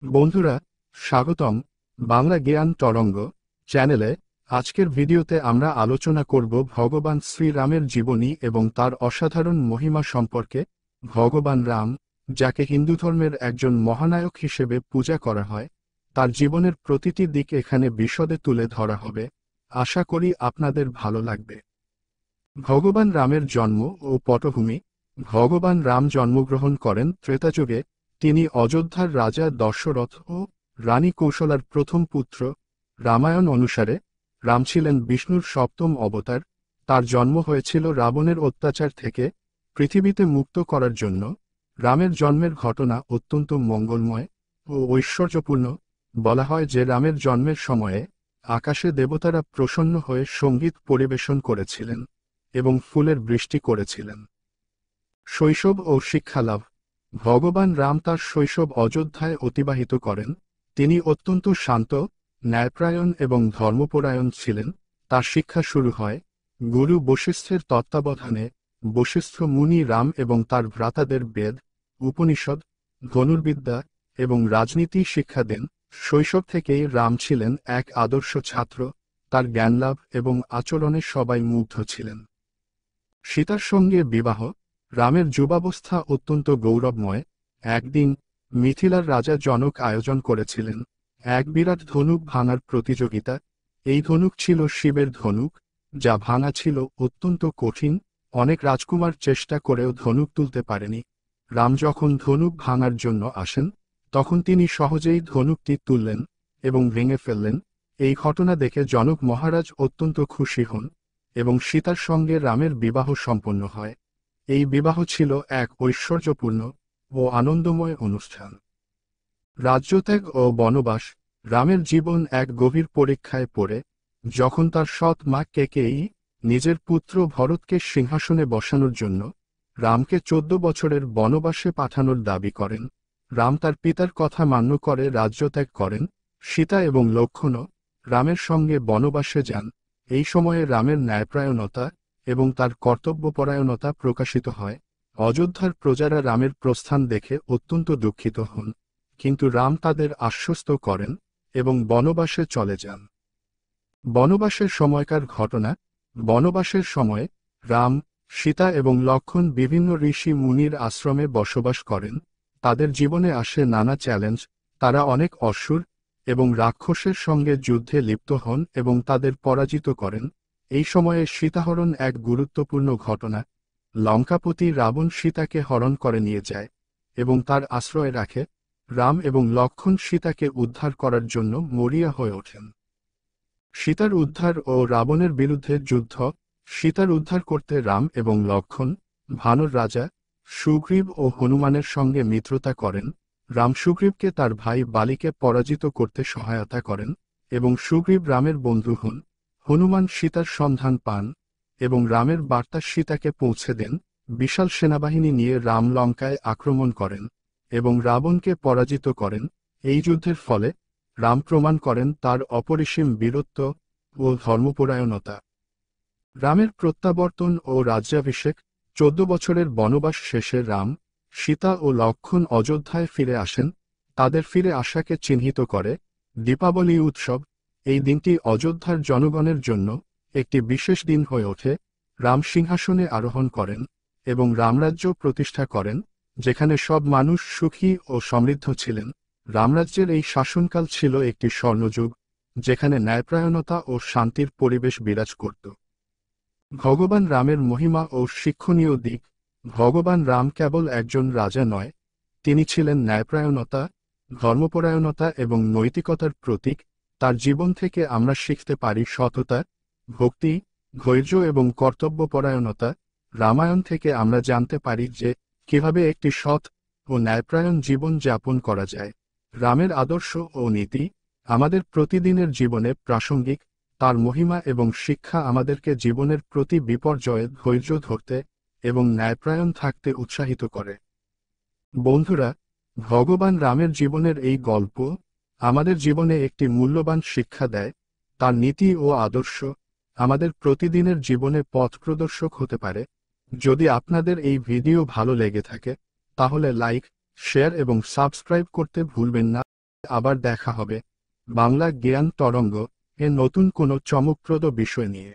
বন্ধুরা, স্বাগতম বাংলা জ্ঞান তরঙ্গ চ্যানেলে। আজকের ভিডিওতে আমরা আলোচনা করব ভগবান শ্রীরামের জীবনী এবং তার অসাধারণ মহিমা সম্পর্কে। ভগবান রাম, যাকে হিন্দু ধর্মের একজন মহানায়ক হিসেবে পূজা করা হয়, তার জীবনের প্রতিটি দিক এখানে বিশদে তুলে ধরা হবে। আশা করি আপনাদের ভালো লাগবে। ভগবান রামের জন্ম ও পটভূমি। ভগবান রাম জন্মগ্রহণ করেন ত্রেতাযুগে। তিনি অযোধ্যার রাজা দশরথ ও রানী কৌশলার প্রথম পুত্র। রামায়ণ অনুসারে রাম ছিলেন বিষ্ণুর সপ্তম অবতার। তার জন্ম হয়েছিল রাবণের অত্যাচার থেকে পৃথিবীতে মুক্ত করার জন্য। রামের জন্মের ঘটনা অত্যন্ত মঙ্গলময় ও ঐশ্বর্যপূর্ণ। বলা হয় যে রামের জন্মের সময়ে আকাশে দেবতারা প্রসন্ন হয়ে সঙ্গীত পরিবেশন করেছিলেন এবং ফুলের বৃষ্টি করেছিলেন। শৈশব ও শিক্ষালাভ। ভগবান রাম তার শৈশব অযোধ্যায় অতিবাহিত করেন। তিনি অত্যন্ত শান্ত, ন্যায়পরায়ণ এবং ধর্মপরায়ণ ছিলেন। তার শিক্ষা শুরু হয় গুরু বশিষ্ঠের তত্ত্বাবধানে। বশিষ্ঠ মুনি রাম এবং তার ভ্রাতাদের বেদ, উপনিষদ, ধনুর্বিদ্যা এবং রাজনীতি শিক্ষা দেন। শৈশব থেকেই রাম ছিলেন এক আদর্শ ছাত্র। তার জ্ঞানলাভ এবং আচরণে সবাই মুগ্ধ ছিলেন। সীতার সঙ্গে বিবাহ। রামের যুবাবস্থা অত্যন্ত গৌরবময়। একদিন মিথিলার রাজা জনক আয়োজন করেছিলেন এক বিরাট ধনুক ভাঙার প্রতিযোগিতা। এই ধনুক ছিল শিবের ধনুক, যা ভাঙা ছিল অত্যন্ত কঠিন। অনেক রাজকুমার চেষ্টা করেও ধনুক তুলতে পারেনি। রাম যখন ধনুক ভাঙার জন্য আসেন, তখন তিনি সহজেই ধনুকটি তুললেন এবং ভেঙে ফেললেন। এই ঘটনা দেখে জনক মহারাজ অত্যন্ত খুশি হন এবং সীতার সঙ্গে রামের বিবাহ সম্পন্ন হয়। এই বিবাহ ছিল এক ঐশ্বর্যপূর্ণ ও আনন্দময় অনুষ্ঠান। রাজ্যত্যাগ ও বনবাস। রামের জীবন এক গভীর পরীক্ষায় পড়ে যখন তার সৎ মা কেকেয়ী নিজের পুত্র ভরতকে সিংহাসনে বসানোর জন্য রামকে 14 বছরের বনবাসে পাঠানোর দাবি করেন। রাম তার পিতার কথা মান্য করে রাজ্যত্যাগ করেন। সীতা এবং লক্ষ্মণও রামের সঙ্গে বনবাসে যান। এই সময়ে রামের ন্যায়পরায়ণতা এবং তার কর্তব্যপরায়ণতা প্রকাশিত হয়। অযোধ্যার প্রজারা রামের প্রস্থান দেখে অত্যন্ত দুঃখিত হন, কিন্তু রাম তাদের আশ্বস্ত করেন এবং বনবাসে চলে যান। বনবাসের সময়কার ঘটনা। বনবাসের সময় রাম, সীতা এবং লক্ষ্মণ বিভিন্ন ঋষি মুনির আশ্রমে বসবাস করেন। তাদের জীবনে আসে নানা চ্যালেঞ্জ। তারা অনেক অসুর এবং রাক্ষসের সঙ্গে যুদ্ধে লিপ্ত হন এবং তাদের পরাজিত করেন। এই সময়ে সীতাহরণ এক গুরুত্বপূর্ণ ঘটনা। লঙ্কাপতি রাবণ সীতাকে হরণ করে নিয়ে যায় এবং তার আশ্রয়ে রাখে। রাম এবং লক্ষ্মণ সীতাকে উদ্ধার করার জন্য মরিয়া হয়ে ওঠেন। সীতার উদ্ধার ও রাবণের বিরুদ্ধে যুদ্ধ। সীতার উদ্ধার করতে রাম এবং লক্ষ্মণ ভানর রাজা সুগ্রীব ও হনুমানের সঙ্গে মিত্রতা করেন। রাম সুগ্রীবকে তার ভাই বালিকে পরাজিত করতে সহায়তা করেন এবং সুগ্রীব রামের বন্ধু হন। হনুমান সীতার সন্ধান পান এবং রামের বার্তা সীতাকে পৌঁছে দেন। বিশাল সেনাবাহিনী নিয়ে রাম লঙ্কায় আক্রমণ করেন এবং রাবণকে পরাজিত করেন। এই যুদ্ধের ফলে রাম প্রমাণ করেন তার অপরিসীম বীরত্ব ও ধর্মপরায়ণতা। রামের প্রত্যাবর্তন ও রাজ্যাভিষেক। 14 বছরের বনবাস শেষে রাম, সীতা ও লক্ষ্মণ অযোধ্যায় ফিরে আসেন। তাদের ফিরে আসাকে চিহ্নিত করে দীপাবলি উৎসব। এই দিনটি অযোধ্যার জনগণের জন্য একটি বিশেষ দিন হয়ে ওঠে। রাম সিংহাসনে আরোহণ করেন এবং রামরাজ্য প্রতিষ্ঠা করেন, যেখানে সব মানুষ সুখী ও সমৃদ্ধ ছিলেন। রামরাজ্যের এই শাসনকাল ছিল একটি স্বর্ণযুগ, যেখানে ন্যায়পরায়ণতা ও শান্তির পরিবেশ বিরাজ করত। ভগবান রামের মহিমা ও শিক্ষণীয় দিক। ভগবান রাম কেবল একজন রাজা নয়, তিনি ছিলেন ন্যায়পরায়ণতা, ধর্মপরায়ণতা এবং নৈতিকতার প্রতীক। তার জীবন থেকে আমরা শিখতে পারি সততা, ভক্তি, ধৈর্য এবং কর্তব্যপরায়ণতা। রামায়ণ থেকে আমরা জানতে পারি যে কিভাবে একটি সৎ ও ন্যায়পরায়ণ জীবন যাপন করা যায়। রামের আদর্শ ও নীতি আমাদের প্রতিদিনের জীবনে প্রাসঙ্গিক। তার মহিমা এবং শিক্ষা আমাদেরকে জীবনের প্রতি বিপর্যয়ে ধৈর্য ধরতে এবং ন্যায়পরায়ণ থাকতে উৎসাহিত করে। বন্ধুরা, ভগবান রামের জীবনের এই গল্প আমাদের জীবনে একটি মূল্যবান শিক্ষা দেয়। তার নীতি ও আদর্শ আমাদের প্রতিদিনের জীবনে পথ প্রদর্শক হতে পারে। যদি আপনাদের এই ভিডিও ভালো লেগে থাকে, তাহলে লাইক, শেয়ার এবং সাবস্ক্রাইব করতে ভুলবেন না। আবার দেখা হবে বাংলা জ্ঞান তরঙ্গ এ নতুন কোনো চমকপ্রদ বিষয় নিয়ে।